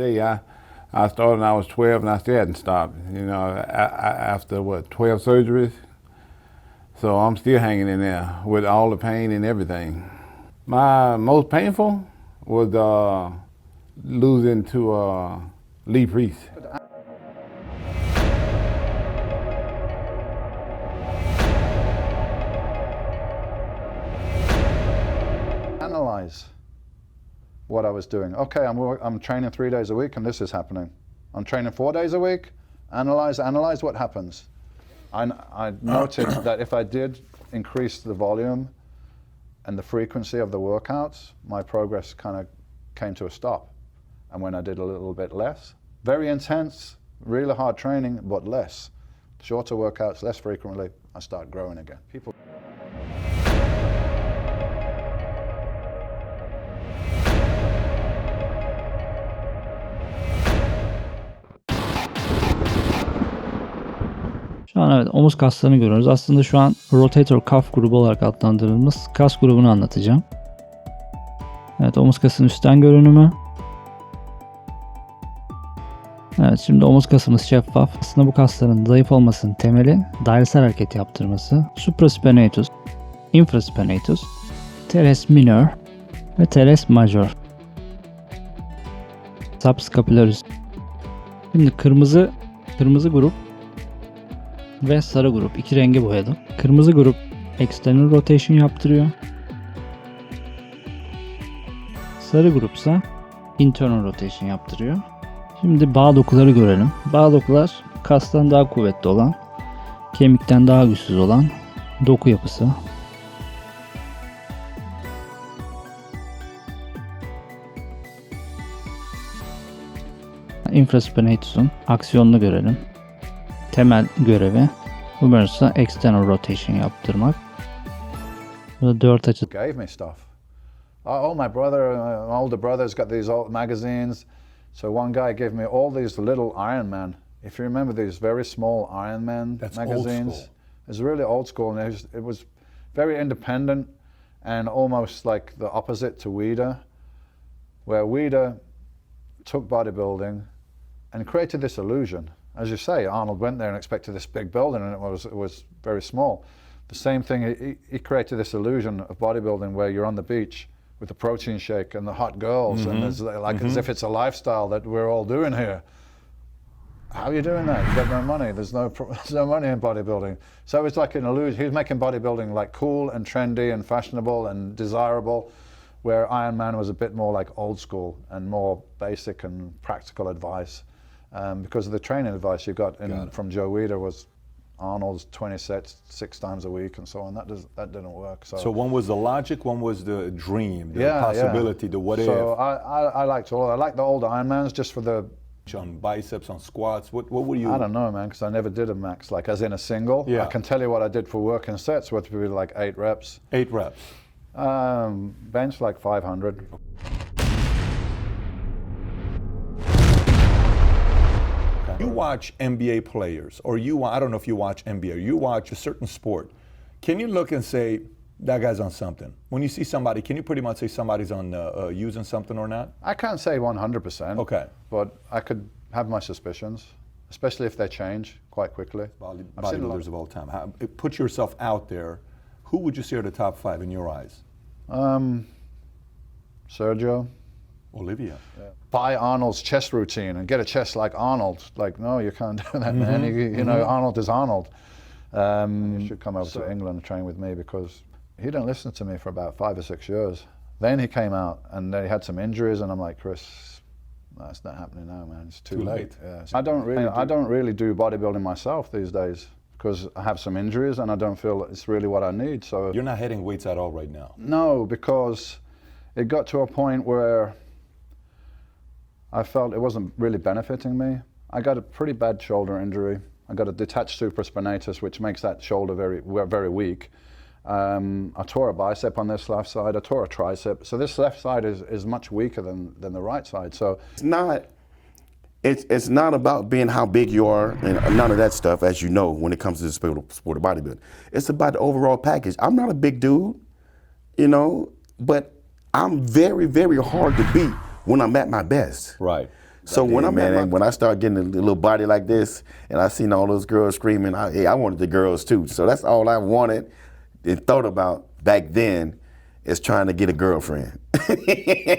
day. I started when I was 12 and I still hadn't stopped. You know, after 12 surgeries. So I'm still hanging in there with all the pain and everything. My most painful was losing to Lee Priest. Analyze what I was doing. Okay, I'm training 3 days a week and this is happening. I'm training 4 days a week. Analyze what happens. I noted that if I did increase the volume and the frequency of the workouts, my progress kind of came to a stop. And when I did a little bit less, very intense, really hard training, but less, shorter workouts, less frequently, I start growing again. People. Şu an evet omuz kaslarını görüyoruz. Aslında şu an rotator cuff grubu olarak adlandırdığımız kas grubunu anlatacağım. Evet, omuz kasının üstten görünümü. Evet, şimdi omuz kasımız şeffaf. Aslında bu kasların zayıf olmasının temeli dairesel hareket yaptırması. Supraspinatus, infraspinatus, teres minor ve teres major. Subscapularis. Şimdi kırmızı grup ve sarı grup, iki rengi boyadım. Kırmızı grup external rotation yaptırıyor. Sarı grupsa internal rotation yaptırıyor. Şimdi bağ dokuları görelim. Bağ dokular kastan daha kuvvetli olan, kemikten daha güçsüz olan doku yapısı. Infraspinatus'un aksiyonunu görelim. Temel görevi bu bölümde external rotation yaptırmak. Burada 4 açı. Gave me stuff. Oh, my brother, my older brother's got these old magazines. So one guy gave me all these little Iron Man. If you remember these very small Iron Man magazines. It's really old school, and it was very independent and almost like the opposite to Weider, where Weider took bodybuilding and created this illusion. As you say, Arnold went there and expected this big building, and it was very small. The same thing, he created this illusion of bodybuilding where you're on the beach with the protein shake and the hot girls, and it's like as if it's a lifestyle that we're all doing here. How are you doing that? You got no money. There's no money in bodybuilding. So it's like an illusion. He was making bodybuilding like cool and trendy and fashionable and desirable, where Iron Man was a bit more like old school and more basic and practical advice. Because of the training advice you got from Joe Weider was Arnold's 20 sets 6 times a week and so on. That didn't work. So one was the logic, one was the dream, the possibility, the what if. So I liked all. I liked the old Ironmans just for the on biceps, on squats. What were you? I don't know, man, because I never did a max, like as in a single. Yeah. I can tell you what I did for working sets, which would be like 8 reps. 8 reps. Bench like 500. You watch NBA players, or I don't know if you watch NBA, or you watch a certain sport. Can you look and say, that guy's on something? When you see somebody, can you pretty much say somebody's on using something or not? I can't say 100%. Okay. But I could have my suspicions, especially if they change quite quickly. Bodybuilders of all time. Put yourself out there. Who would you say are the top 5 in your eyes? Sergio. Olivia. Yeah. Buy Arnold's chest routine and get a chest like Arnold. Like, no, you can't do that, man. You know, Arnold is Arnold. You should come over to England and train with me, because he didn't listen to me for about 5 or 6 years. Then he came out and he had some injuries, and I'm like, Chris, no, it's not happening now, man. It's too late. Yeah. I don't really do bodybuilding myself these days, because I have some injuries and I don't feel it's really what I need. So you're not hitting weights at all right now? No, because it got to a point where I felt it wasn't really benefiting me. I got a pretty bad shoulder injury. I got a detached supraspinatus, which makes that shoulder very, very weak. I tore a bicep on this left side. I tore a tricep. So this left side is much weaker than the right side. So it's not about being how big you are and none of that stuff, as you know, when it comes to the sport of bodybuilding. It's about the overall package. I'm not a big dude, you know, but I'm very, very hard to beat when I'm at my best. Right. So when when I start getting a little body like this, and I seen all those girls screaming, I wanted the girls too. So that's all I wanted and thought about back then, is trying to get a girlfriend.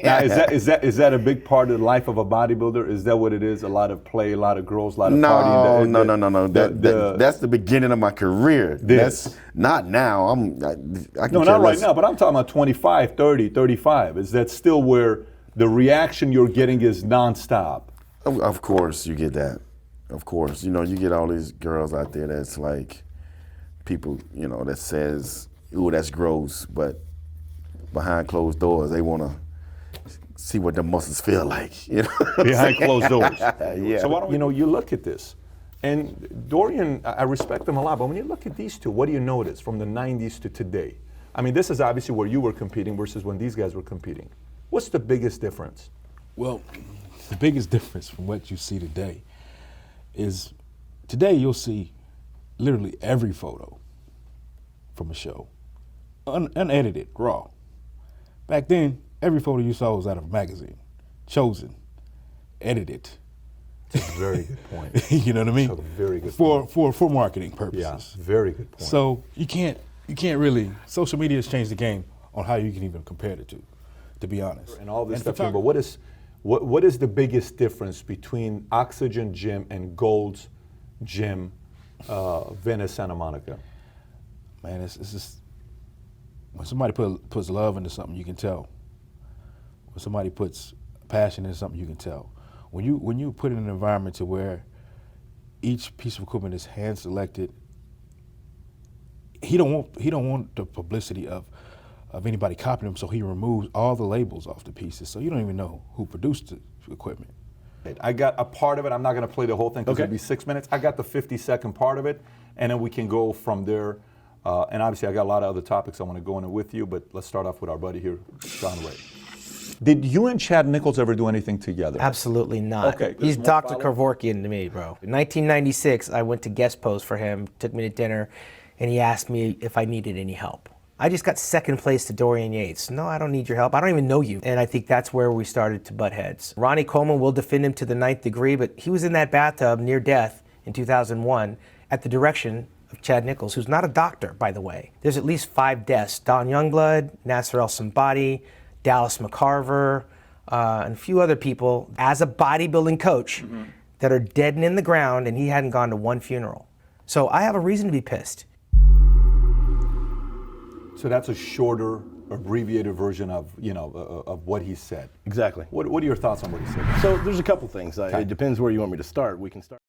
Now, is that a big part of the life of a bodybuilder? Is that what it is? A lot of play, a lot of girls, a lot of partying? No. That's the beginning of my career. That's not now. I can not right now, but I'm talking about 25, 30, 35. Is that still where the reaction you're getting is nonstop? Of course you get that. Of course. You get all these girls out there that's like, people, that says, ooh, that's gross, but behind closed doors, they want to see what the muscles feel like. Behind closed doors. Yeah. So why don't you look at this? And Dorian, I respect him a lot, but when you look at these two, what do you notice from the 90s to today? I mean, this is obviously where you were competing versus when these guys were competing. What's the biggest difference? Well, the biggest difference from what you see today is today you'll see literally every photo from a show, unedited, raw. Back then, every photo you saw was out of a magazine, chosen, edited. That's a very good point. You know what I mean? That's a very good point. For marketing purposes. Yeah, very good point. So you can't really. Social media has changed the game on how you can even compare the two, to be honest. And all this stuff. But what is the biggest difference between Oxygen Gym and Gold's Gym, Venice, Santa Monica? Man, it's just. When somebody puts love into something, you can tell. When somebody puts passion into something, you can tell. When you put in an environment to where each piece of equipment is hand selected, he don't want the publicity of anybody copying him, so he removes all the labels off the pieces, so you don't even know who produced the equipment. I got a part of it. I'm not going to play the whole thing because it'll be 6 minutes. I got the 50-second part of it, and then we can go from there. And obviously, I got a lot of other topics I want to go into with you, but let's start off with our buddy here, Sean Ray. Did you and Chad Nichols ever do anything together? Absolutely not. Okay. He's Dr. Kevorkian to me, bro. In 1996, I went to guest post for him, took me to dinner, and he asked me if I needed any help. I just got second place to Dorian Yates. No, I don't need your help. I don't even know you. And I think that's where we started to butt heads. Ronnie Coleman will defend him to the 9th degree, but he was in that bathtub near death in 2001 at the direction of Chad Nichols, who's not a doctor, by the way. There's at least 5 deaths. Don Youngblood, Nasser El Sambadi, Dallas McCarver, and a few other people as a bodybuilding coach that are dead and in the ground, and he hadn't gone to one funeral. So I have a reason to be pissed. So that's a shorter, abbreviated version of of what he said. Exactly. What are your thoughts on what he said? So there's a couple things. It depends where you want me to start. We can start.